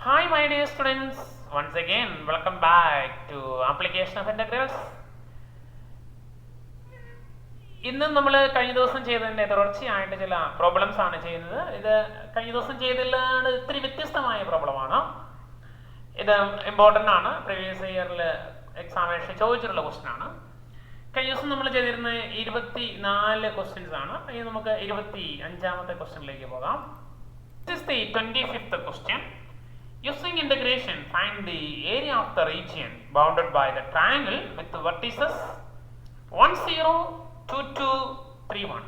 Hi my dear students, once again welcome back to application of integrals. ഇന്ന് നമ്മൾ കഴിഞ്ഞ ദിവസം ചെയ്തതിൻ്റെ തുടർച്ചയായിട്ട് ചില പ്രോബ്ലംസ് ആണ് ചെയ്യുന്നത്. ഇത് കഴിഞ്ഞ ദിവസം ചെയ്തതിലാണ് ഇത്തിരി വ്യത്യസ്തമായ പ്രോബ്ലമാണ്. ഇത് ഇമ്പോർട്ടൻ്റ് ആണ്, പ്രീവിയസ് ഇയറിൽ എക്സാമിനേഷൻ ചോദിച്ചിട്ടുള്ള ക്വസ്റ്റ്യൻ ആണ്. കഴിഞ്ഞ ദിവസം നമ്മൾ ചെയ്തിരുന്ന 24 ക്വസ്റ്റ്യൻസ് ആണ്. ഇനി നമുക്ക് 25ാമത്തെ ക്വസ്റ്റ്യനിലേക്ക് പോകാം. This is the 25th question. Using integration, find the area of the region bounded by the triangle with the vertices 1, 0, 2, 2, 3, 1.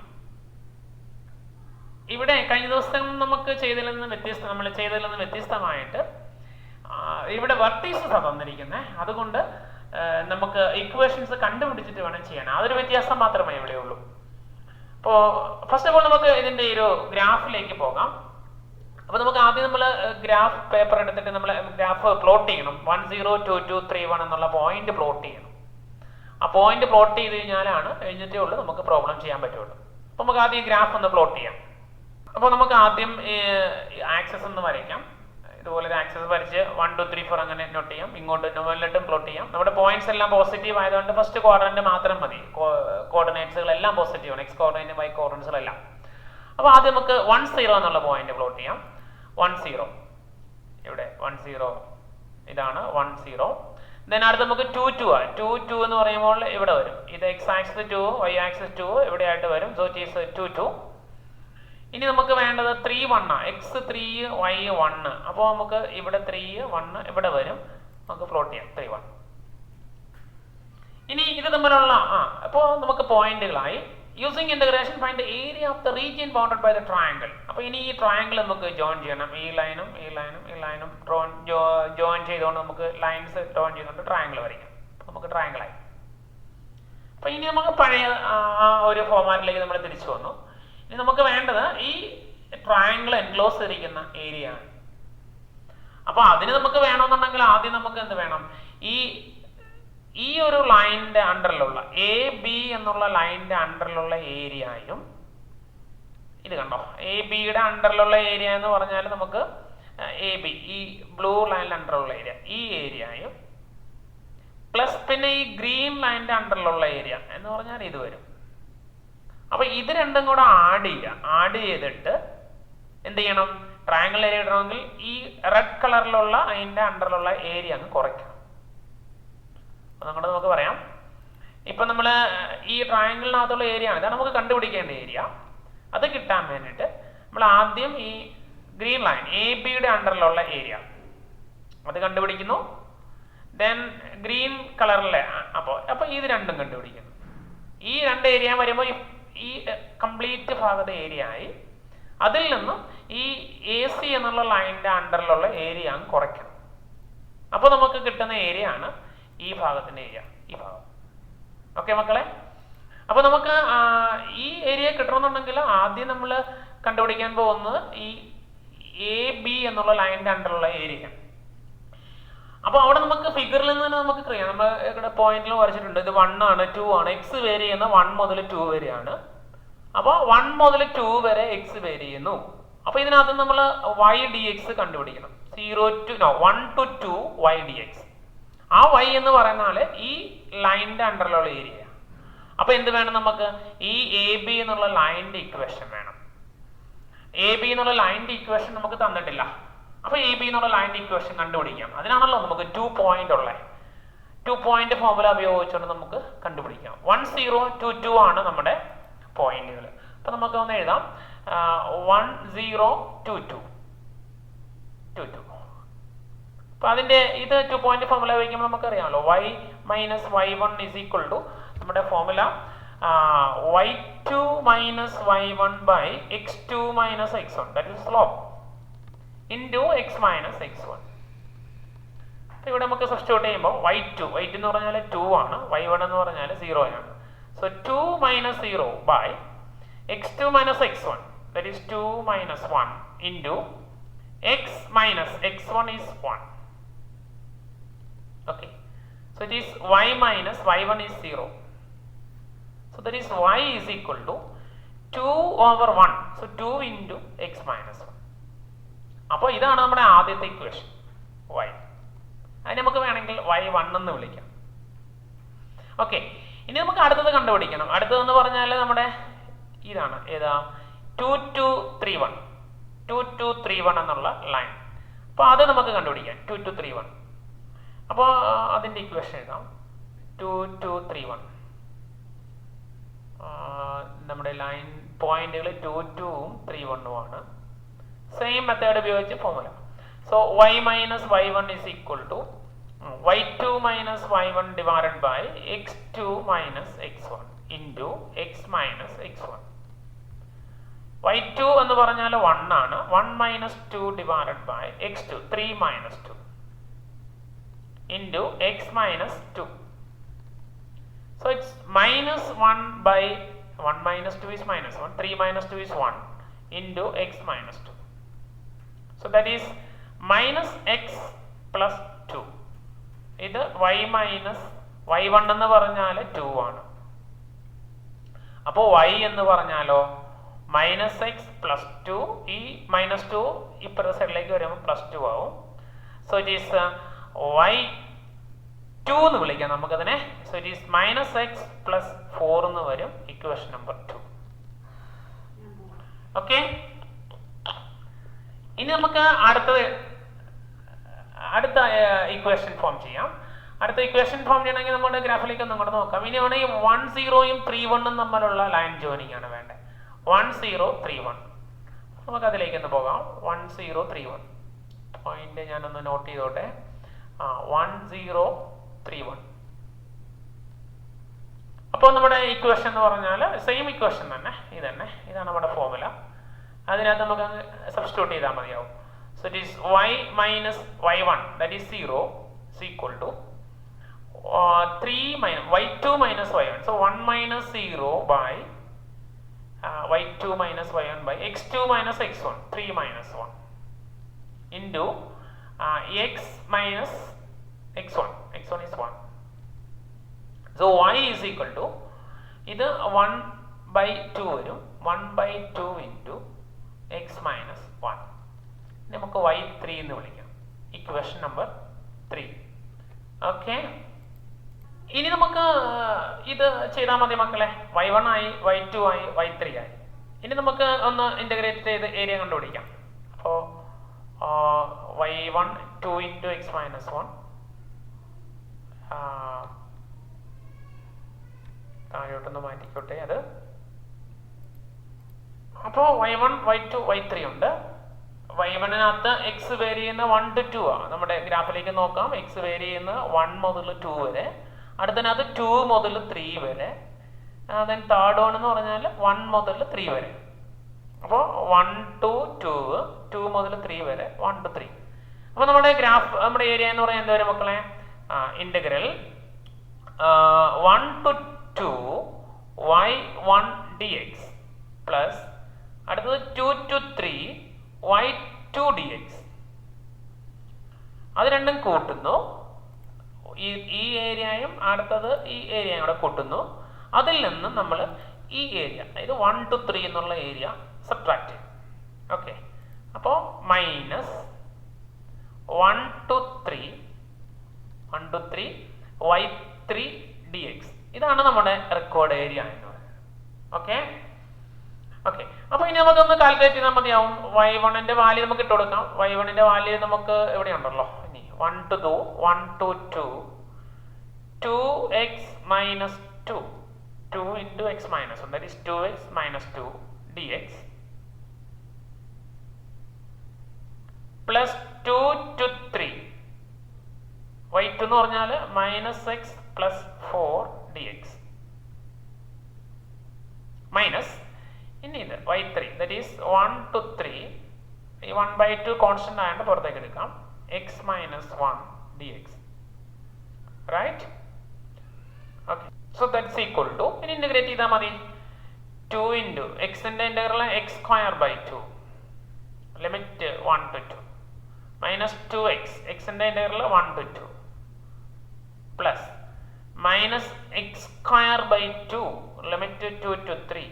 ഇവിടെ കഴിഞ്ഞ ദിവസം നമുക്ക് ചെയ്തതിൽ നിന്ന് വ്യത്യസ്തമായിട്ട് ഇവിടെ വെർട്ടീസസ് തന്നിരിക്കുന്നത്. അതുകൊണ്ട് നമുക്ക് ഇക്വേഷൻസ് കണ്ടുപിടിച്ചിട്ട് വേണം ചെയ്യാൻ. അതൊരു വ്യത്യാസം മാത്രമേ ഇവിടെ ഉള്ളൂ. അപ്പോൾ ഫസ്റ്റ് ഓഫ് ഓൾ നമുക്ക് ഇതിൻ്റെ ഒരു ഗ്രാഫിലേക്ക് പോകാം. അപ്പോൾ നമുക്ക് ആദ്യം നമ്മൾ ഗ്രാഫ് പേപ്പർ എടുത്തിട്ട് നമ്മൾ ഗ്രാഫ് പ്ലോട്ട് ചെയ്യണം. 1, 0, 2, 2, 3, 1 എന്നുള്ള പോയിന്റ് പ്ലോട്ട് ചെയ്യണം. ആ പോയിന്റ് പ്ലോട്ട് ചെയ്ത് കഴിഞ്ഞിട്ടേ ഉള്ളൂ നമുക്ക് പ്രോബ്ലം ചെയ്യാൻ പറ്റുള്ളൂ. അപ്പോൾ നമുക്ക് ആദ്യം ഗ്രാഫ് ഒന്ന് പ്ലോട്ട് ചെയ്യാം. അപ്പോൾ നമുക്ക് ആദ്യം ആക്സസ് ഒന്ന് വരയ്ക്കാം. ഇതുപോലെ ഒരു ആക്സസ് വരച്ച് 1, 2, 3, 4 അങ്ങനെ നോട്ട് ചെയ്യാം. ഇങ്ങോട്ട് മുകളിലോട്ടും പ്ലോട്ട് ചെയ്യാം. നമ്മുടെ പോയിന്റ്സ് എല്ലാം പോസിറ്റീവ് ആയതുകൊണ്ട് ഫസ്റ്റ് ക്വാഡ്രന്റ് മാത്രം മതി. കോർഡിനേറ്റ്സുകളെല്ലാം പോസിറ്റീവ് ആണ്, എക്സ് കോർഡിനേറ്റ് വൈ കോർഡിനേറ്റ്സുകളെല്ലാം. അപ്പോൾ ആദ്യം നമുക്ക് 1, 0 എന്നുള്ള പോയിന്റ് പ്ലോട്ട് ചെയ്യാം. 1, 0 ഇവിടെ 1, 0 ഇതാണ് 1, 0. ദെൻ അടുത്ത് നമുക്ക് 2, 2 ആണ്. 2, 2 എന്ന് പറയുമ്പോൾ ഇവിടെ വരും. ഇത് എക്സ് ആക്സിസ് 2, വൈ ആക്സിസ് 2 ഇവിടെ ആയിട്ട് വരും. So it is 2, 2. ഇനി നമുക്ക് വേണ്ടത് 3, 1 ആണ്. X 3, Y 1. അപ്പോൾ നമുക്ക് ഇവിടെ 3, 1 ഇവിടെ വരും. നമുക്ക് പ്ലോട്ട് ചെയ്യാം 3, 1. ഇനി ഇത് തമ്മിലുള്ള അപ്പോൾ നമുക്ക് പോയിന്റുകളായി. Using integration find the area of the region bounded by the triangle. അപ്പോൾ ഇനി ഈ ട്രയാങ്കിൾ നമുക്ക് ജോയിൻ ചെയ്യണം. ഈ ലൈനും ജോയിൻ ചെയ്തുകൊണ്ട് നമുക്ക് ലൈൻസ് ജോയിൻ ചെയ്തുകൊണ്ട് ട്രയാങ്കിൾ വരയ്ക്കാം. നമുക്ക് ട്രയാങ്കിളായി. അപ്പോൾ ഇനി നമുക്ക് പഴയ ഒരു ഫോർമാറ്റിലേക്ക് നമ്മൾ തിരിച്ചു വന്നു. ഇനി നമുക്ക് വേണ്ടത് ഈ ട്രയാങ്കിൾ എൻക്ലോസ് ചെയ്തിരിക്കുന്ന ഏരിയ ആണ്. അപ്പോൾ അതിന് നമുക്ക് വേണമെന്നുണ്ടെങ്കിൽ ആദ്യം നമുക്ക് എന്ത് വേണം, ഈ ഒരു ലൈനിന്റെ അണ്ടറിലുള്ള AB എന്നുള്ള ലൈനിന്റെ അണ്ടറിലുള്ള ഏരിയയും, ഇത് കണ്ടോ, ABയുടെ അണ്ടറിലുള്ള ഏരിയ എന്ന് പറഞ്ഞാൽ നമുക്ക് AB ഈ ബ്ലൂ ലൈനിന്റെ അണ്ടറിലുള്ള ഏരിയ, ഈ ഏരിയയും പ്ലസ് പിന്നെ ഈ ഗ്രീൻ ലൈനിന്റെ അണ്ടറിലുള്ള ഏരിയ എന്ന് പറഞ്ഞാൽ ഇത് വരും. അപ്പൊ ഇത് രണ്ടും കൂടെ ആഡ് ചെയ്തിട്ട് എന്ത് ചെയ്യണം, ട്രയാങ്കിൾ ഏരിയ ഇടണമെങ്കിൽ ഈ റെഡ് കളറിലുള്ള അതിന്റെ അണ്ടറിലുള്ള ഏരിയ അങ്ങ് കുറയ്ക്കണം. നമുക്ക് പറയാം, ഇപ്പൊ നമ്മൾ ഈ ട്രയാങ്കിളിനകത്തുള്ള ഏരിയ ആണ്, ഇതാണ് നമുക്ക് കണ്ടുപിടിക്കേണ്ട ഏരിയ. അത് കിട്ടാൻ വേണ്ടിയിട്ട് നമ്മൾ ആദ്യം ഈ ഗ്രീൻ ലൈൻ ABയുടെ അണ്ടറിലുള്ള ഏരിയ അത് കണ്ടുപിടിക്കുന്നു. ദെൻ ഗ്രീൻ കളറിലെ അപ്പോൾ ഇത് രണ്ടും കണ്ടുപിടിക്കുന്നു. ഈ രണ്ട് ഏരിയ വരുമ്പോൾ ഈ കംപ്ലീറ്റ് ഭാഗത്തെ ഏരിയ ആയി. അതിൽ നിന്നും ഈ AC എന്നുള്ള ലൈനിന്റെ അണ്ടറിലുള്ള ഏരിയ അങ്ങ് കുറയ്ക്കണം. അപ്പോൾ നമുക്ക് കിട്ടുന്ന ഏരിയ ആണ് ഈ ഭാഗത്തിന്റെ ഏരിയ, ഈ ഭാഗം. ഓക്കെ മക്കളെ, അപ്പൊ നമുക്ക് ഈ ഏരിയ കിട്ടണമെന്നുണ്ടെങ്കിൽ ആദ്യം നമ്മൾ കണ്ടുപിടിക്കാൻ പോകുന്നത് ഈ AB എന്നുള്ള ലൈനിന്റെ അണ്ടറിലുള്ള ഏരിയ. അപ്പൊ അവിടെ നമുക്ക് ഫിഗറിൽ നിന്ന് തന്നെ നമുക്ക് അറിയാം. നമ്മൾ ഇവിടെ പോയിന്റിൽ വരച്ചിട്ടുണ്ട്. ഇത് 1 ആണ്, 2 ആണ്. എക്സ് വേരി ചെയ്യുന്ന 1 മുതൽ 2 വരെയാണ്. അപ്പോൾ 1 മുതൽ 2 വരെ എക്സ് വേരി ചെയ്യുന്നു. അപ്പൊ ഇതിനകത്ത് നമ്മൾ y dx കണ്ടുപിടിക്കണം. 1 to 2 y dx. ആ y എന്ന് പറയുന്ന ഈ ലൈനിന്റെ അണ്ടറിലുള്ള ഏരിയ. അപ്പൊ എന്ത് വേണം, നമുക്ക് ഈ AB എന്നുള്ള ലൈനിന്റെ ഇക്വേഷൻ വേണം. AB എന്നുള്ള ലൈനിന്റെ ഇക്വേഷൻ നമുക്ക് തന്നിട്ടില്ല. അപ്പൊ AB എന്നുള്ള ലൈനിന്റെ ഇക്വേഷൻ കണ്ടുപിടിക്കാം. അതിനാണല്ലോ നമുക്ക് 2 പോയിന്റ് ഉള്ളത്. 2 പോയിന്റ് ഫോർമുല ഉപയോഗിച്ചുകൊണ്ട് നമുക്ക് കണ്ടുപിടിക്കാം. 1, 0, 2, 2 ആണ് നമ്മുടെ പോയിന്റുകൾ. അപ്പൊ നമുക്ക് ഒന്ന് എഴുതാം. 1, 0, 2, 2. അപ്പൊ അതിന്റെ ഇത് 2 പോയിന്റ് ഫോർമുല ഉപയോഗിക്കുമ്പോൾ നമുക്കറിയാമല്ലോ, y minus y1 is equal to നമ്മുടെ formula y2 minus y1 by x2 minus x1, that is slope, into x minus x1. ഇവിടെ നമുക്ക് സബ്സ്റ്റിറ്റ്യൂട്ട് ചെയ്യുമ്പോൾ y2 എന്ന് പറഞ്ഞാൽ 2 ആണ്, y1 എന്ന് പറഞ്ഞാൽ 0 ആണ്. So 2 minus 0 by x2 minus x1, that is 2 minus 1 into x minus x1 is 1. Okay, so it is y minus y1 is 0. So that is y is equal to 2 over 1. So 2 into x minus 1. അപ്പോൾ ഇതാണ് നമ്മുടെ ആദ്യത്തെ equation. y. അതിന് നമുക്ക് വേണമെങ്കിൽ y1 എന്ന് വിളിക്കാം. Okay, ഇനി നമുക്ക് അടുത്തത് കണ്ടുപിടിക്കണം. അടുത്തതെന്ന് പറഞ്ഞാൽ നമ്മുടെ ഇതാണ്, ഏതാ, 2231 2231 എന്നുള്ള ലൈൻ. അപ്പോൾ അത് നമുക്ക് കണ്ടുപിടിക്കാം. 2231. അപ്പോൾ അതിൻ്റെ ഇക്വേഷൻ എഴുതാം. 2231 നമ്മുടെ ലൈൻ പോയിന്റുകൾ 22ഉം 31ഉം ആണ്. സെയിം മെത്തേഡ് ഉപയോഗിച്ച് formula. So y minus y1 is equal to y2 minus y1 divided by x2 minus x1 into x minus x1. y2 എന്ന് പറഞ്ഞാൽ 1 ആണ്. 1 minus 2 divided by x2 3 minus 2 into x minus 2. So it's minus 1 by 1 minus 2 is minus 1. 3 minus 2 is 1 into x minus 2. So that is minus x plus 2. ഇത് y minus y1 എന്ന് പറഞ്ഞാൽ 2 ആണ്. അപ്പോൾ y എന്ന് പറഞ്ഞാലോ മൈനസ് എക്സ് പ്ലസ് 2. ഈ minus 2 ഇപ്പുറത്തെ സൈഡിലേക്ക് വരുമ്പോൾ പ്ലസ് 2 ആവും. സോ ഇറ്റ് ഈസ് y2 എന്ന് വിളിക്കാം നമുക്കതിനെ. So it is minus X plus 4 എന്ന് വരും ഇക്വേഷൻ നമ്പർ 2. ഓക്കെ, ഇനി നമുക്ക് അടുത്ത ഇക്വേഷൻ ഫോം ചെയ്യാം. അടുത്ത ഇക്വേഷൻ ഫോം ചെയ്യണമെങ്കിൽ നമ്മുടെ ഗ്രാഫിലേക്ക് ഒന്നും കൂടെ നോക്കാം. ഇനിയാണ് ഈ 10യും 31ഉം തമ്മിലുള്ള ലൈൻ ജോയിനിങ് ആണ് വേണ്ടത്. 1031 നമുക്ക് അതിലേക്ക് ഒന്ന് പോകാം. 1031 പോയിന്റ് ഞാനൊന്ന് നോട്ട് ചെയ്തോട്ടെ. 1031. അപ്പോൾ നമ്മുടെ ഇക്വേഷൻ എന്ന് പറഞ്ഞാൽ സെയിം ഇക്വേഷൻ തന്നെ, ഇതാണ് നമ്മുടെ ഫോർമുല. അതിനകത്ത് നമുക്ക് സബ്സ്റ്റിറ്റ്യൂട്ട് ചെയ്താൽ മതിയാവും. So it is y minus y1 that is 0 is equal to 3 y2 minus y1. So 1 minus 0 by y2 minus y1 by x2 minus x1 3 minus 1 into x minus x1 is 1. So y is equal to ഇത് 1 by 2 വരും. 1 by 2 into x minus 1. നമുക്ക് y3 എന്ന് വിളിക്കാം. Equation number 3. Okay, ഇനി നമുക്ക് ഇത് ചെയ്താൽ മതി മക്കളെ. y1 ആയി, y2 ആയി, y3 ആയി. ഇനി നമുക്ക് ഒന്ന് ഇന്റഗ്രേറ്റ് ചെയ്ത് ഏരിയ കണ്ടുപിടിക്കാം. അപ്പോൾ y1 2 into x minus 1 താഴോട്ടൊന്ന് മാറ്റിക്കോട്ടെ അത്. അപ്പോൾ y1 y2 y3 ഉണ്ട്. y1നകത്ത് എക്സ് വേരി ചെയ്യുന്ന 1 to 2 ആണ്. നമ്മുടെ ഗ്രാഫിലേക്ക് നോക്കാം. എക്സ് വേരി ചെയ്യുന്ന 1 മുതൽ 2 വരെ. അടുത്തതിനകത്ത് 2 മുതൽ 3 വരെ. ദെൻ തേർഡ് വൺ എന്ന് പറഞ്ഞാൽ 1 മുതൽ 3 വരെ. അപ്പോൾ 1 to 2, 2 മുതൽ 3 വരെ, 1 to 3. അപ്പോൾ നമ്മുടെ നമ്മുടെ ഏരിയ എന്ന് പറയുന്നത് എന്താ വരും മക്കളെ? Integral 1 to 2 y1 dx plus അടുത്തത് 2 to 3 y2 dx. അത് രണ്ടും കൂട്ടുന്നു. ഈ ഏരിയയും അടുത്തത് ഈ ഏരിയയും കൂടെ കൂട്ടുന്നു. അതിൽ നിന്ന് നമ്മൾ ഈ ഏരിയ, അതായത് 1 to 3 എന്നുള്ള ഏരിയ സബ്ട്രാക്ട് ചെയ്യും. ഓക്കെ, അപ്പോൾ മൈനസ് 1 to 3 y3 dx. ഇതാണ് നമ്മുടെ റെക്കോർഡ് ഏരിയ എന്ന് പറയുന്നത്. ഓക്കെ, അപ്പോൾ ഇനി നമുക്കൊന്ന് കാൽക്കുലേറ്റ് ചെയ്താൽ മതിയാവും. y1ന്റെ വാല്യൂ നമുക്ക് ഇട്ട് കൊടുക്കാം. y1ന്റെ വാല്യൂ നമുക്ക് എവിടെയുണ്ടല്ലോ. ഇനി 1 to 2 2x minus 2 into x minus 1, that is 2x minus 2 dx plus 2 to 3 y2 എന്ന് പറഞ്ഞാൽ minus x plus 4 dx minus ഇനി ഇത് y3 that is 1 to 3 ഈ 1 by 2 കോൺസ്റ്റന്റ് ആയതുകൊണ്ട് പുറത്തേക്ക് എടുക്കാം. x minus 1 dx, right? Okay, so that's equal to, ഇനി integrate ചെയ്താൽ മതി. 2 into x-ന്റെ integral x square by 2 limit 1 to 2 minus 2x, x-ന്റെ integral 1 to 2 plus minus x square by 2 limit 2 to 3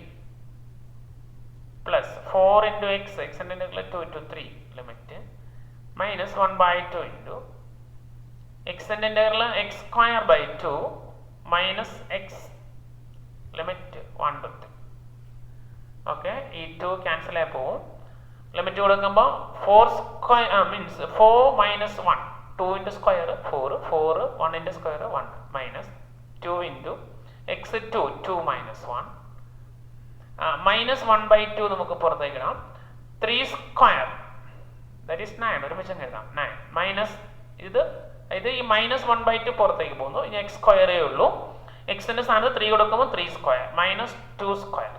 plus 4 into x, x-ന്റെ integral 2 to 3 limit minus 1 by 2 into xന്റെ integral x square by 2 minus x limit 1 to 3. Okay, ഈ 2 cancel ആയി പോകും. Limit കൊടുക്കുമ്പോൾ 4 square means 4 minus 1, 2 into square 4, 4 1 into square 1 minus 2 into x 2 minus 1 minus 1 by 2 നമുക്ക് പുറത്തേക്ക് ഇടാം. 3 square that is 9, ഒരുമിച്ച് എഴുതാം 9 മൈനസ് ഇത് ഈ മൈനസ് 1 by 2 പുറത്തേക്ക് പോകുന്നു. ഇനി എക്സ് സ്ക്വയറേ ഉള്ളൂ. എക്സിന്റെ സ്ഥാനത്ത് 3 കൊടുക്കുമ്പോൾ 3 square minus 2 square.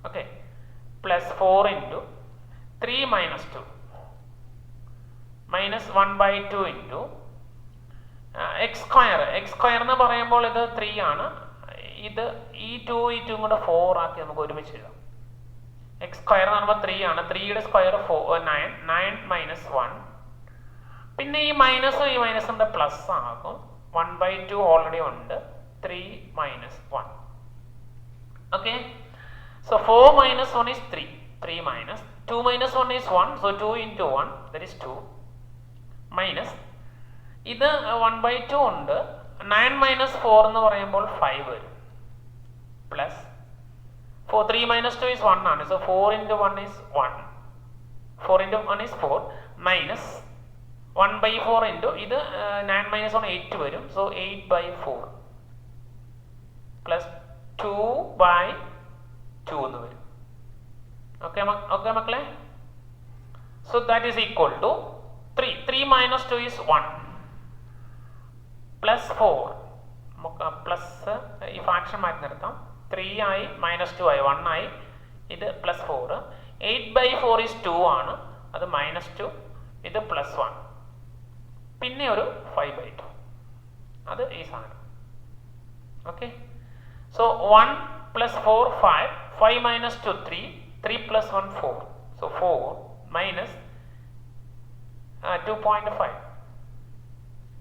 Okay, plus 4 into 3 minus 2 minus 1 by 2 into X square എന്ന് പറയുമ്പോൾ ഇത് 3 ആണ്. ഇത് ഈ 2 കൂടെ 4 ആക്കി നമുക്ക് ഒരുമിച്ച് എഴുതാം. എക്സ് സ്ക്വയർ എന്ന് പറയുമ്പോൾ 3 ആണ്. 3യുടെ സ്ക്വയർ 9 minus 1. പിന്നെ ഈ മൈനസും ഈ മൈനസിന്റെ പ്ലസ് ആകും. 1 by 2 ഓൾറെഡി ഉണ്ട്. 3 minus 1. Okay, so 4 minus 1 is 3. 3 minus 2 minus 1 is 1. So 2 into 1 that is 2 minus ഇത് 1 by 2 ഉണ്ട്. 9 minus 4 എന്ന് പറയുമ്പോൾ 5 വരും. പ്ലസ് 3 minus 2 is 1 ആണ്. So 4 into 1 is 1. 4 into 1 is 4 minus 1 by 4 into ഇത് 9 minus 1 8 വരും. So 8 by 4 plus 2 by 2 എന്ന് വരും. ഓക്കെ മക്കളെ, so that is equal to 3 minus 2 is 1 plus 4 നമുക്ക് പ്ലസ് ഈ ഫ്രാക്ഷൻ മാറ്റി നിർത്താം. 3 ആയി മൈനസ് 2 ആയി 1 ആയി. ഇത് പ്ലസ് 4. 8 by 4 is 2 ആണ്. അത് മൈനസ് 2. ഇത് പ്ലസ് 1. പിന്നെ ഒരു 5 by 2 അത് ഈ സാധനം. Okay, so 1 plus 4 5 minus 2 3 plus 1 4. So 4 minus 2.5.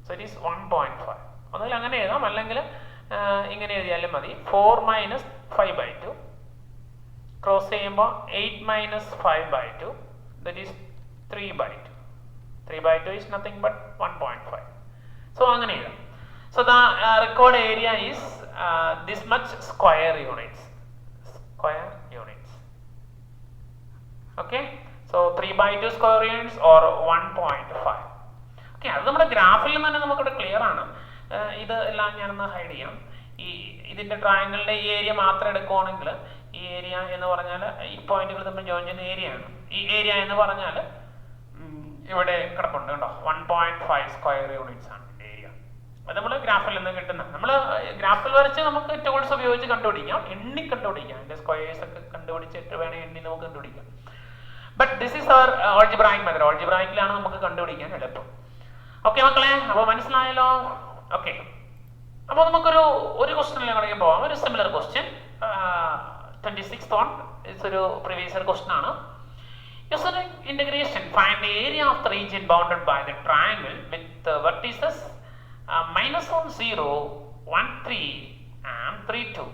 So it is 1.5. ഒന്നുകിൽ അങ്ങനെ എഴുതാം, അല്ലെങ്കിൽ ഇങ്ങനെ എഴുതിയാലും മതി. 4 minus 5 by 2 ക്രോസ് ചെയ്യുമ്പോൾ 8 minus 5 by 2 that is 3 by 2. 3 by 2 is nothing but 1.5. So അങ്ങനെ എഴുതാം. So the record area is this much square units. Okay, so 3 by 2 square units or 1.5. Okay, അത് നമ്മുടെ ഗ്രാഫിൽ നിന്ന് തന്നെ നമുക്കിവിടെ ക്ലിയർ ആണ്. ഇത് എല്ലാം ഞാനൊന്ന് ഹൈഡ് ചെയ്യാം. ഇതിന്റെ ട്രയാങ്കിളിന്റെ ഈ ഏരിയ മാത്രം എടുക്കുവാണെങ്കിൽ ഈ ഏരിയ എന്ന് പറഞ്ഞാൽ ഈ പോയിന്റുകൾ തമ്മിൽ ജോയിൻ ചെയ്യുന്ന ഏരിയ ആണ്. ഈ ഏരിയ എന്ന് പറഞ്ഞാൽ ഇവിടെ കിടപ്പുണ്ട് കണ്ടോ, 1.5 സ്ക്വയർ യൂണിറ്റ്സ് ആണ് ഇതിന്റെ ഏരിയ. അത് നമ്മൾ ഗ്രാഫിൽ നിന്ന് കിട്ടുന്ന, നമ്മൾ ഗ്രാഫിൽ വരച്ച് നമുക്ക് ടൂൾസ് ഉപയോഗിച്ച് കണ്ടുപിടിക്കാം, എണ്ണി കണ്ടുപിടിക്കാം. അതിന്റെ സ്ക്വയേഴ്സ് ഒക്കെ കണ്ടുപിടിച്ചിട്ട് വേണേൽ എണ്ണി നമുക്ക് കണ്ടുപിടിക്കാം. But this is our algebraic method. ഓൾജിബ്രായിക്കിലാണ് നമുക്ക് കണ്ടുപിടിക്കാൻ എളുപ്പം. ഓക്കെ മക്കളെ, അപ്പോൾ മനസ്സിലായല്ലോ? ഓക്കെ, അപ്പോൾ നമുക്കൊരു ക്വസ്റ്റ്യനിലേക്ക് പോവാം. ഒരു സിമിലർ ക്വസ്റ്റ്യൻ 26th one. ഇതൊരു പ്രീവിയസ് ഇയർ ക്വസ്റ്റ്യൻ ആണ്. Using integration, find the area of the region bounded by the triangle with the vertices -1 0 1 3 and 3 2.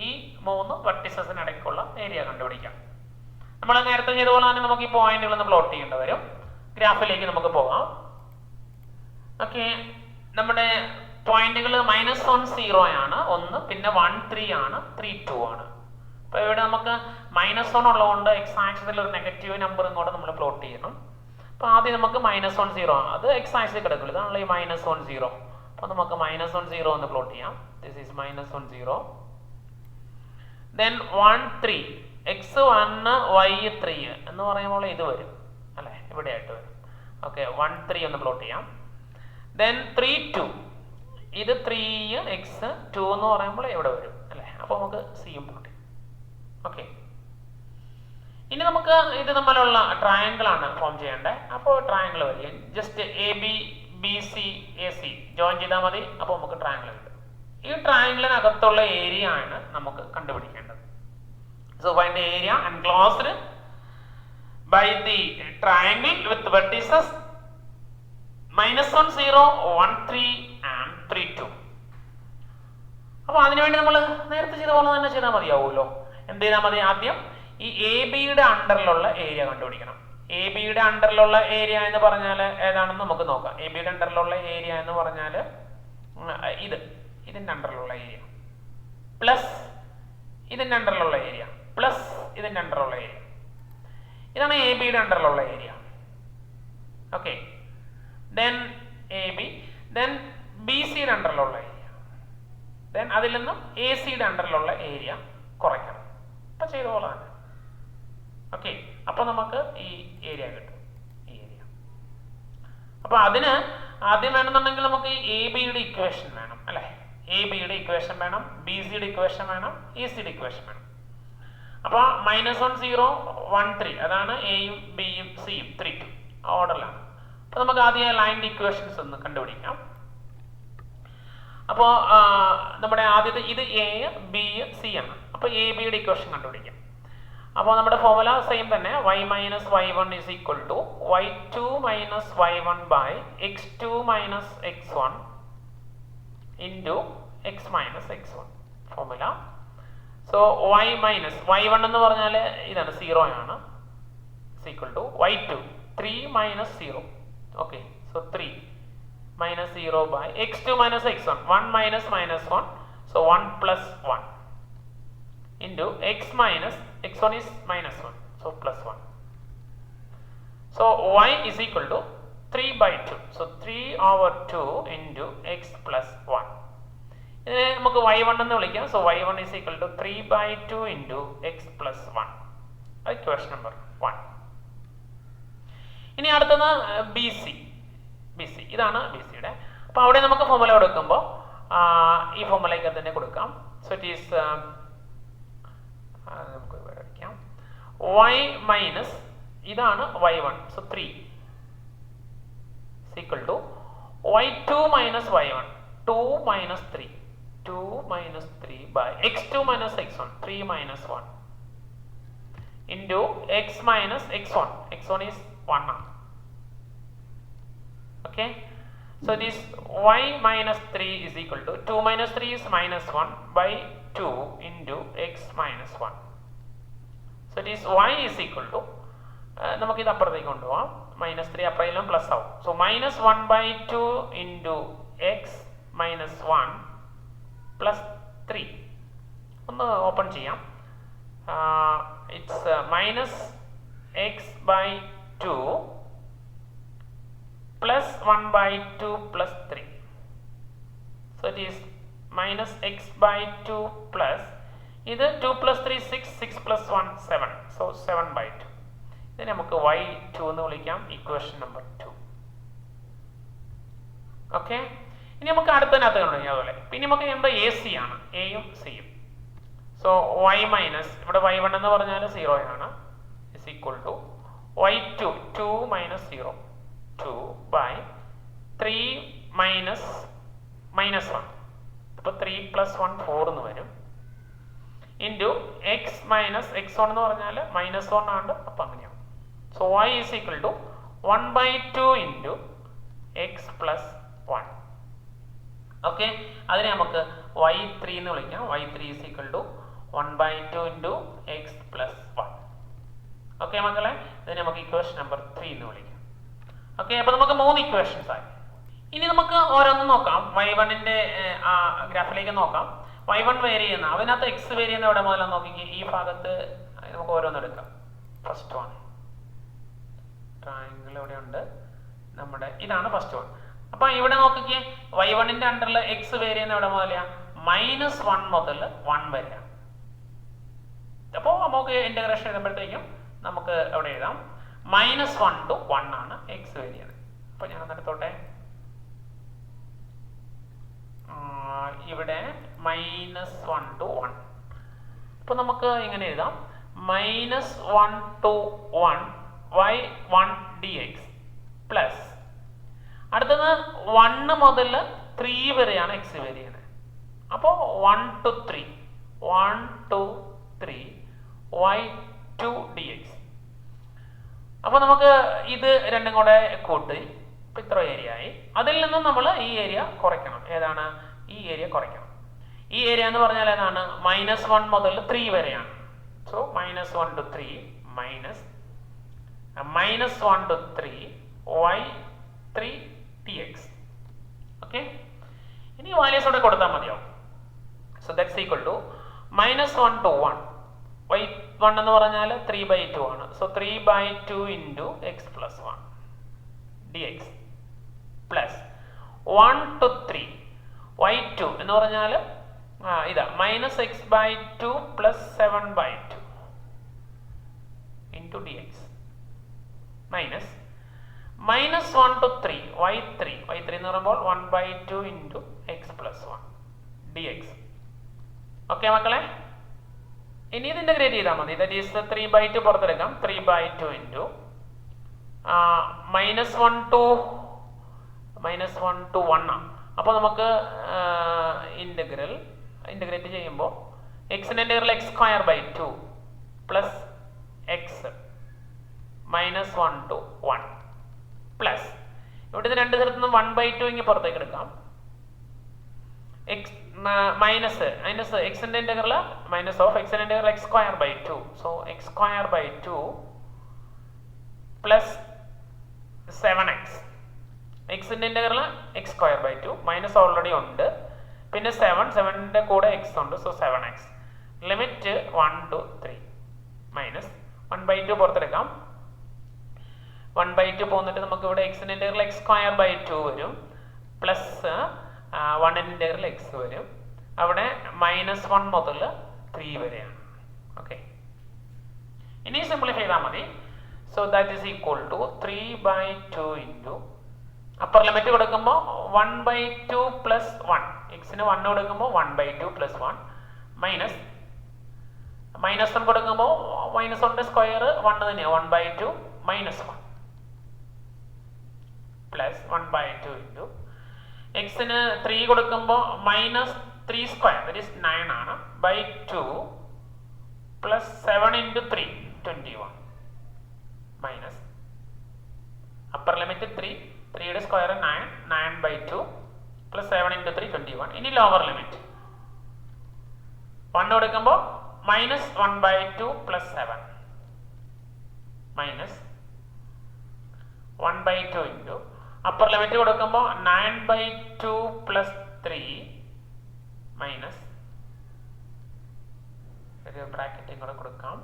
ഈ 3 വെർട്ടിസസിന് ഇടയ്ക്കുള്ള ഏരിയ കണ്ടുപിടിക്കാം. നമ്മൾ നേരത്തെ ചെയ്ത പോലെ തന്നെ നമുക്ക് ഈ പോയിന്റുകൾ ഒന്ന് പ്ലോട്ട് ചെയ്യേണ്ടി വരും. ഗ്രാഫിലേക്ക് നമുക്ക് പോകാം. ഓക്കെ, നമ്മുടെ പോയിന്റുകൾ -1 0 ആണ് 1, പിന്നെ 1 3 ആണ്, 3 2 ആണ്. അപ്പോൾ ഇവിടെ നമുക്ക് -1 ഉള്ളതുകൊണ്ട് എക്സ് ആക്സിസിൽ ഒരു നെഗറ്റീവ് നമ്പർ ഇങ്ങോട്ട് നമ്മൾ പ്ലോട്ട് ചെയ്യണം. അപ്പോൾ ആദ്യം നമുക്ക് -1 0 ആണ്, അത് എക്സ് ആക്സിസിൽ കിടക്കില്ല, ഇതാണല്ലോ ഈ -1 0. അപ്പോൾ നമുക്ക് -1 0 എന്ന് പ്ലോട്ട് ചെയ്യാം. This is -1 0. Then 1 3 x1 y 3 എന്ന് പറയുമ്പോൾ ഇത് വരും അല്ലേ, ഇവിടെ ആയിട്ട് വരും. ഓക്കെ, 1 3 ഒന്ന് പ്ലോട്ട് ചെയ്യാം. ദെൻ 3 2 ഇത് 3 x 2 എന്ന് പറയുമ്പോൾ ഇവിടെ വരും അല്ലേ. അപ്പോൾ നമുക്ക് സിയും പ്ലോട്ട് ചെയ്യാം. ഓക്കെ, ഇനി നമുക്ക് ഇത് തമ്മിലുള്ള ട്രയാങ്കിൾ ആണ് ഫോം ചെയ്യേണ്ടത്. അപ്പോൾ ട്രയാങ്കിൾ വരിക, ജസ്റ്റ് ABC ജോയിൻ ചെയ്താൽ മതി. അപ്പോൾ നമുക്ക് ട്രയാങ്കിൾ കിട്ടും. ഈ ട്രയാങ്കിളിനകത്തുള്ള ഏരിയ ആണ് നമുക്ക് കണ്ടുപിടിക്കേണ്ടത്. So find the area enclosed by the triangle with vertices -1 0 1 3 and 3 2. അപ്പോൾ അതിനുവേണ്ടി നമ്മൾ നേരത്തെ ചെയ്ത പോലെ തന്നെ ചെയ്താൽ മതിയാവുമല്ലോ. എന്ത് ചെയ്താൽ മതി? ആദ്യം ഈ AB യുടെ അണ്ടറിലുള്ള ഏരിയ കണ്ടുപിടിക്കണം. എ ബിയുടെ അണ്ടറിലുള്ള ഏരിയ എന്ന് പറഞ്ഞാൽ ഏതാണെന്ന് നമുക്ക് നോക്കാം. എ ബിയുടെ അണ്ടറിലുള്ള ഏരിയ എന്ന് പറഞ്ഞാൽ ഇതിന്റെ അണ്ടറിലുള്ള ഏരിയ പ്ലസ് ഇതിന്റെ അണ്ടറിലുള്ള ഏരിയ പ്ലസ് ഇതിന്റെ അണ്ടറിലുള്ള ഏരിയ. ഇതാണ് എ ബിയുടെ അണ്ടറിലുള്ള area. Okay, then A B, then B സിയുടെ അണ്ടറിലുള്ള ഏരിയ, ദെൻ അതിൽ നിന്നും എ സിയുടെ അണ്ടറിലുള്ള ഏരിയ കുറയ്ക്കണം. അപ്പൊ ചെയ്ത പോലെ തന്നെ. ഓക്കെ, അപ്പൊ നമുക്ക് ഈ ഏരിയ കിട്ടും, ഈ ഏരിയ. അപ്പൊ അതിന് ആദ്യം വേണമെന്നുണ്ടെങ്കിൽ നമുക്ക് ഈ എ ബിയുടെ ഇക്വേഷൻ വേണം അല്ലെ. എ ബിയുടെ ഇക്വേഷൻ വേണം, ബി സിയുടെ ഇക്വേഷൻ വേണം, എ സിയുടെ ഇക്വേഷൻ വേണം. അപ്പൊ -1 0 1 3 അതാണ് എയും ബിയും സിയും 3 2 ഓർഡറിലാണ്. അപ്പൊ നമുക്ക് ആദ്യം ലൈനിന്റെ ഇക്വേഷൻസ് ഒന്ന് കണ്ടുപിടിക്കാം. അപ്പോൾ നമ്മുടെ ആദ്യത്തെ ഇത് എ ബി സി ആണ്. അപ്പോൾ എ ബിയുടെ ഇക്വേഷൻ കണ്ടുപിടിക്കാം. അപ്പോൾ നമ്മുടെ ഫോർമുല സെയിം തന്നെ, y - y1 is equal to y2 - y1 by x2 - x1 into x - x1 formula. So y1 എന്ന് പറഞ്ഞാൽ ഇതാണ് 0 ആണ്, is equal to y2 3 - 0. Okay, so 3 - 0 by x2 - x1 1 - -1, so 1 + 1 into x - x1 is -1, so +1. So y is equal to 3 by 2, so 3/2 into x plus 1. ഇതിനെ നമുക്ക് y1 എന്ന് വിളിക്കാം. So y1 is equal to 3 by 2 into x plus 1. Equation number 1. ഇനി അടുത്തത് B C. ഇതാണ് B സിയുടെ. അപ്പോൾ അവിടെ നമുക്ക് ഫോർമുല കൊടുക്കുമ്പോൾ ഈ ഫോർമുലയ്ക്ക് തന്നെ കൊടുക്കാം. സോ ഇറ്റ് ഈസ് നമുക്ക് വരയ്ക്കാം y മൈനസ് ഇതാണ് y1, so 3 is equal to y2 minus y1 2 minus 3 by x2 minus x1 3 minus 1 into x minus x1 is 1. Okay, so this y minus 3 is equal to 2 minus 3 is -1 by 2 into x minus 1. So this y is equal to നമുക്ക് ഇത് അപ്പുറത്തേക്ക് കൊണ്ടുപോകാം. -3 അപ്പുറയിലും plus ആവും. So -1 by 2 into x minus 1 plus 3. ഒന്ന് open ചെയ്യാം. It's -x by 2 plus 1 by 2 plus 3. So it is -x by 2 plus ഇത് 2 plus 3 6 plus 1 7, so 7 by 2. ഇതിനെ നമുക്ക് y2 എന്ന് വിളിക്കാം, ഇക്വേഷൻ നമ്പർ 2. ഓക്കെ, ഇനി നമുക്ക് അടുത്തതിനകത്ത് കണ്ടുപിടിക്കാം. അതുപോലെ പിന്നെ നമുക്ക് എന്താ എ സി ആണ്, എയും സിയും. സോ y മൈനസ് ഇവിടെ y1 എന്ന് പറഞ്ഞാൽ 0 ആണ്, is equal to y2 2 minus 0 2 by 3 minus -1, അപ്പോൾ 3 plus 1 4 എന്ന് വരും, ഇൻറ്റു x minus x1 എന്ന് പറഞ്ഞാൽ -1 ആണ്, അപ്പം അങ്ങനെയാണ്. So y is equal to 1 by 2 into x plus 1. Okay, അതിനെ നമുക്ക് y3 എന്ന് വിളിക്കാം. y3 is equal to 1 by 2 into x plus 1. Okay മക്കളെ, ഇതിനെ നമുക്ക് ഇക്വേഷൻ നമ്പർ 3 എന്ന് വിളിക്കാം. ഓക്കെ, അപ്പോൾ നമുക്ക് 3 ഇക്വേഷൻസ് ആയി. ഇനി നമുക്ക് ഓരോന്നും നോക്കാം. y1ന്റെ ഗ്രാഫിലേക്ക് നോക്കാം. y1 വേരി ചെയ്യുന്ന, അതിനകത്ത് x വേരി ചെയ്യുന്ന എവിടെ മുതലാണ് നോക്കിക്കേ. ഈ ഭാഗത്ത് നമുക്ക് ഓരോന്നും എടുക്കാം. ഫസ്റ്റ് വൺ ട്രയാങ്കിൾ ഇവിടെ ഉണ്ട്, നമ്മുടെ ഇതാണ് ഫസ്റ്റ് വൺ. അപ്പൊ ഇവിടെ നോക്കിക്കേ, y1ന്റെ അണ്ടറിൽ x വേരി ചെയ്യുന്ന എവിടെ മുതലാ, -1 മുതൽ 1 വരെയാണ്. അപ്പോൾ നമുക്ക് ഇന്റഗ്രേഷൻ എഴുതുമ്പോഴത്തേക്കും നമുക്ക് അവിടെ എഴുതാം -1 to 1 ആണ് x വേരി ചെയ്യുന്നത്. അപ്പൊ ഞാൻ എടുത്തോട്ടെ, ഇവിടെ -1 to 1. അപ്പൊ നമുക്ക് ഇങ്ങനെ എഴുതാം -1 to 1 y1 dx പ്ലസ് അടുത്തത് 1 മുതൽ 3 വരെയാണ് x വേരി ചെയ്യുന്നത്. അപ്പോൾ 1 to 3 y2 dx. അപ്പോൾ നമുക്ക് ഇത് രണ്ടും കൂടെ കൂട്ടി ഇപ്പം ഇത്ര ഏരിയ ആയി. അതിൽ നിന്നും നമ്മൾ ഈ ഏരിയ കുറയ്ക്കണം. ഏതാണ് ഈ ഏരിയ കുറയ്ക്കണം? ഈ ഏരിയ എന്ന് പറഞ്ഞാൽ ഏതാണ്, -1 മുതൽ 3 വരെയാണ്. So -1 to 3 minus -1 to 3 y3 dx. Okay, ഇനി വാല്യൂസ് ഇവിടെ കൊടുത്താൽ മതിയാവും. So that's equal to -1 to 1 y1 എന്ന് പറഞ്ഞാൽ 3/2 ആണ്. So 3/2 into x plus 1 dx പ്ലസ് 1 to 3 y2 എന്ന് പറഞ്ഞാൽ ഇതാ -x/2 plus 7/2 into dx minus -1 to 3 y3 എന്ന് പറയുമ്പോൾ 1/2 into x plus 1 dx. Okay മക്കളെ, ഇനി ഇത് ഇന്റഗ്രേറ്റ് ചെയ്താൽ മതി. That is 3/2 പുറത്തെടുക്കാം. 3/2 ഇൻറ്റു -1 to 1 ആണ്. അപ്പോൾ നമുക്ക് ഇന്റഗ്രേറ്റ് ചെയ്യുമ്പോൾ എക്സിന്റെ integral x²/2 plus X -1 to 1 plus ഇവിടെ രണ്ട് സ്ഥലത്ത് നിന്ന് 1/2 ഇങ്ങനെ പുറത്തേക്ക് എടുക്കാം. മൈനസ് എക്സിന്റെ ഇന്റഗ്രൽ മൈനസ് ഓഫ് എക്സിന്റെ integral x²/2. So x²/2 plus 7x. എക്സിന്റെ ഇന്റഗ്രൽ x²/2 മൈനസ് ഓൾറെഡി ഉണ്ട്, പിന്നെ 7ന്റെ കൂടെ x ഉണ്ട്. So 7x limit 1 to 3 minus 1/2 പുറത്തെടുക്കാം. 1/2 പോന്നിട്ട് നമുക്ക് ഇവിടെ എക്സിന്റെ ഇന്റഗ്രൽ x²/2 വരും, പ്ലസ് 1ന്റെ ഇന്റഗ്രൽ x വരും. അവിടെ -1 മുതൽ 3 വരെയാണ്. ഓക്കെ, ഇനി സിംപ്ലിഫൈ ചെയ്താൽ മതി. So that is equal to 3/2 into upper limit കൊടുക്കുമ്പോൾ 1/2 പ്ലസ് 1, എക്സിന് 1 കൊടുക്കുമ്പോൾ 1/2 പ്ലസ് 1 മൈനസ് -1 കൊടുക്കുമ്പോൾ -1ന്റെ സ്ക്വയർ 1 തന്നെയാണ്, 1/2 മൈനസ് 1 പ്ലസ് 1/2 ഇൻറ്റു എക്സിന് 3 കൊടുക്കുമ്പോൾ -3² ദാറ്റ് ഈസ് 9 ആണ് /2 plus 7 into 3 21 minus upper limit 3യുടെ സ്ക്വയർ 9/2 പ്ലസ് 7 ഇൻറ്റു 3 21. ഇനി ലോവർ ലിമിറ്റ് 1 കൊടുക്കുമ്പോൾ -1/2 plus 7 minus 1/2 into upper limit കൊടുക്കുമ്പോൾ 9/2 പ്ലസ് 3 മൈനസ് ഒരു ബ്രാക്കറ്റും കൂടെ കൊടുക്കാം.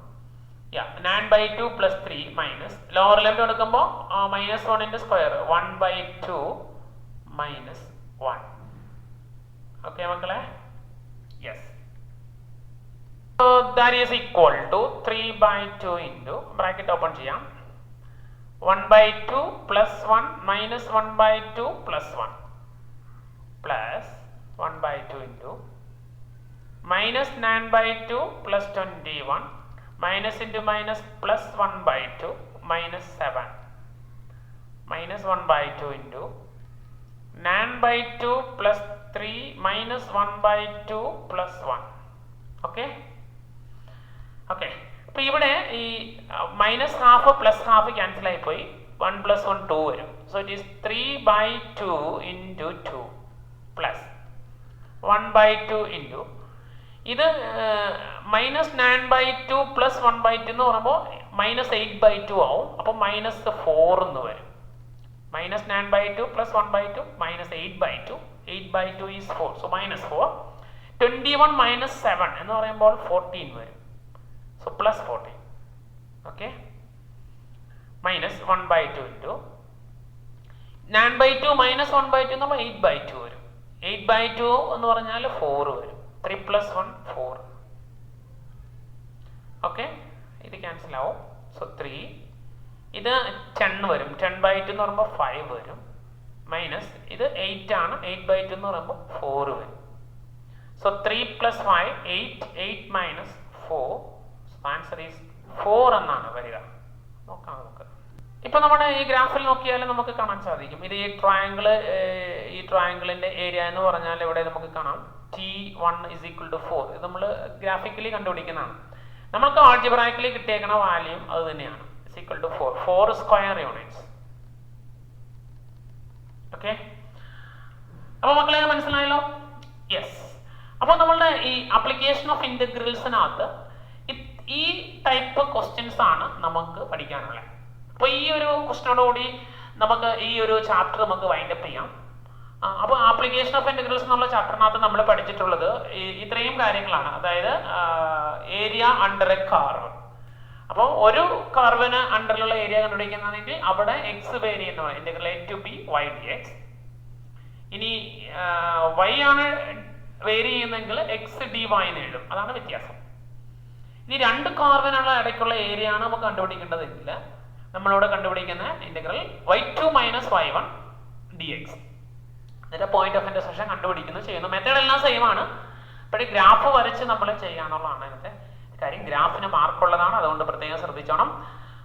9/2 പ്ലസ് 3 മൈനസ് ലോവർ ലിമിറ്റ് കൊടുക്കുമ്പോൾ -1ന്റെ സ്ക്വയർ 1/2 മൈനസ് 1. ഓക്കെ മക്കളെ, yes. So that is equal to 3/2 into bracket open ചെയ്യാം 1/2 plus 1 minus 1/2 plus 1 plus 1/2 into minus 9/2 plus 21 minus into minus plus 1/2 minus 7 minus 1/2 into 9/2 plus 3 minus 1/2 plus 1. Okay okay, അപ്പൊ ഇവിടെ ഈ minus half plus half cancel ആയിപ്പോയി, 1 + 1 2 വരും. So it is 3/2 into 2 plus 1/2 into ഇത് -9/2 plus 1/2 എന്ന് പറയുമ്പോൾ -8/2 ആവും. അപ്പോൾ -4 എന്ന് വരും. -9/2 പ്ലസ് 1/2 -8/2. 8/2 ഈസ് 4. സോ -4. 21 മൈനസ് 7 എന്ന് പറയുമ്പോൾ 14 വരും. So plus 14. Okay, minus 1/2 into 9/2 minus 1/2 എന്ന് പറയുമ്പോൾ 8/2 വരും. 8/2 എന്ന് പറഞ്ഞാൽ 4 വരും. 3 + 1 4. ഓക്കെ, ഇത് ക്യാൻസൽ ആവും. സോ 3 ഇത് 10 വരും. 10/2 എന്ന് പറയുമ്പോൾ 5 വരും. മൈനസ് ഇത് 8 ആണ്. 8/2 എന്ന് പറയുമ്പോൾ 4 വരും. സോ 3 + 5 8. 8 മൈനസ് 4. ആൻസർ ഈസ് 4 എന്നാണ് വരിക. നോക്കാം നമുക്ക്. ഇപ്പൊ നമ്മുടെ ഈ ഗ്രാഫിൽ നോക്കിയാൽ നമുക്ക് കാണാൻ സാധിക്കും, ഇത് ഈ ട്രയാങ്കിളിന്റെ ഏരിയ എന്ന് പറഞ്ഞാൽ ഇവിടെ നമുക്ക് കാണാം T1 = 4. ഇത് നമ്മൾ ഗ്രാഫിക്കലി കണ്ടുപിടിക്കുന്നതാണ്. നമ്മൾക്ക് ആൾജിബ്രായിക്കലി കിട്ടിയേക്കുന്ന വാല്യൂ അത് തന്നെയാണ്. = 4 സ്ക്വയർ യൂണിറ്റ്സ്. ഓക്കെ, അപ്പൊ മക്കളെ മനസ്സിലായല്ലോ? യെസ്. അപ്പോൾ നമ്മളുടെ ഈ ആപ്ലിക്കേഷൻ ഓഫ് ഇന്റഗ്രൽസിനകത്ത് ഈ ടൈപ്പ് ക്വസ്റ്റ്യൻസ് ആണ് നമുക്ക് പഠിക്കാനുള്ളത്. അപ്പോൾ ഈ ഒരു ക്വസ്റ്റനോടുകൂടി നമുക്ക് ഈ ഒരു ചാപ്റ്റർ നമുക്ക് വൈൻഡപ്പ് ചെയ്യാം. അപ്പോൾ ആപ്ലിക്കേഷൻ ഓഫ് ഇന്റഗ്രൽസ് എന്നുള്ള ചാപ്റ്ററിനകത്ത് നമ്മൾ പഠിച്ചിട്ടുള്ളത് ഇത്രയും കാര്യങ്ങളാണ്. അതായത് ഏരിയ അണ്ടർ എ കർവ്. അപ്പോൾ ഒരു കർവിന് അണ്ടറിലുള്ള ഏരിയ കണ്ടുപിടിക്കുന്നതെങ്കിൽ അവിടെ എക്സ് വേരി ചെയ്യുന്നതാണ് integral a to b y dx. ഇനി y ആണ് വേരി ചെയ്യുന്നതെങ്കിൽ എക്സ് ഡി വൈ എന്ന് എഴുതും. അതാണ് വ്യത്യാസം. ഇനി രണ്ട് കർവിനുള്ള ഇടയ്ക്കുള്ള ഏരിയ ആണ് നമുക്ക് കണ്ടുപിടിക്കേണ്ടതെങ്കിൽ നമ്മളിവിടെ കണ്ടുപിടിക്കുന്ന integral y2 minus y1 dx. എന്നിട്ട് പോയിന്റ് ഓഫ് ഇന്റർസെക്ഷൻ കണ്ടുപിടിക്കുന്നു, ചെയ്യുന്നു. മെത്തേഡ് എല്ലാം സെയിം ആണ്. പക്ഷേ ഗ്രാഫ് വരച്ച് നമ്മൾ ചെയ്യാന്നുള്ളതാണ് ഇന്നത്തെ കാര്യം. ഗ്രാഫിന് മാർക്കുള്ളതാണ്, അതുകൊണ്ട് പ്രത്യേകം ശ്രദ്ധിച്ചോണം.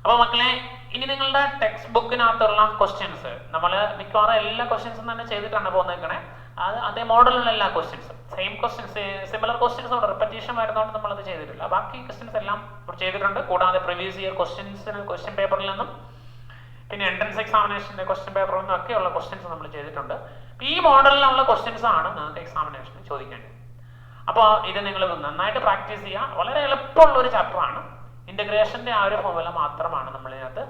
അപ്പോൾ മക്കളെ, ഇനി നിങ്ങളുടെ ടെക്സ്റ്റ് ബുക്കിനകത്തുള്ള ക്വസ്റ്റ്യൻസ് നമ്മൾ മിക്കവാറും എല്ലാ ക്വസ്റ്റ്യൻസും തന്നെ ചെയ്തിട്ടാണ് പോകുന്നേക്കണേ. അത് അതേ മോഡലുള്ള എല്ലാ ക്വസ്റ്റ്യൻസും സെയിം ക്വസ്റ്റ്യൻസ്, സിമിലർ ക്വസ്റ്റ്യൻസ് ഉണ്ട്. റിപ്പറ്റീഷൻ വരുന്നതുകൊണ്ട് നമ്മളത് ചെയ്തിട്ടില്ല. ബാക്കി ക്വസ്റ്റ്യൻസ് എല്ലാം ചെയ്തിട്ടുണ്ട്. കൂടാതെ പ്രീവിയസ് ഇയർ ക്വസ്റ്റ്യൻ പേപ്പറിൽ നിന്നും പിന്നെ എൻട്രൻസ് എക്സാമിനേഷൻ്റെ ക്വസ്റ്റ്യൻ പേപ്പറിൽ നിന്നും ഒക്കെയുള്ള ക്വസ്റ്റ്യൻസ് നമ്മൾ ചെയ്തിട്ടുണ്ട്. ഈ മോഡലിലുള്ള ക്വസ്റ്റ്യൻസ് ആണ് നിങ്ങൾക്ക് എക്സാമിനേഷന് ചോദിക്കേണ്ടത്. അപ്പോൾ ഇത് നിങ്ങൾ നന്നായിട്ട് പ്രാക്ടീസ് ചെയ്യുക. വളരെ എളുപ്പമുള്ള ഒരു ചാപ്റ്ററാണ്. ഇന്റഗ്രേഷന്റെ ആ ഒരു ഫോർമുല മാത്രമാണ് നമ്മൾ ഇതിനകത്ത്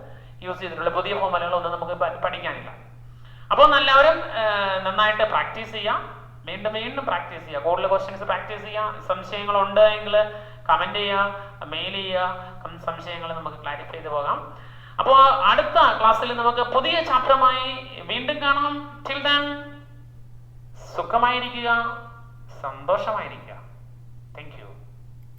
യൂസ് ചെയ്തിട്ടുള്ളത്. പുതിയ ഫോർമുലകളൊന്നും നമുക്ക് പഠിക്കാനില്ല. അപ്പോൾ എല്ലാവരും നന്നായിട്ട് പ്രാക്ടീസ് ചെയ്യാം. വീണ്ടും വീണ്ടും പ്രാക്ടീസ് ചെയ്യുക. കൂടുതൽ ക്വസ്റ്റ്യൻസ് പ്രാക്ടീസ് ചെയ്യുക. സംശയങ്ങളുണ്ട് എങ്കിൽ കമന്റ് ചെയ്യുക, മെയിൽ ചെയ്യുക. സംശയങ്ങൾ നമുക്ക് ക്ലാരിഫൈ ചെയ്ത് പോകാം. അപ്പോൾ അടുത്ത ക്ലാസ്സിൽ നമുക്ക് പുതിയ ചാപ്റ്ററുമായി വീണ്ടും കാണാം. ടിൽ ദെൻ സുഖമായിരിക്കുക, സന്തോഷമായിരിക്കുക.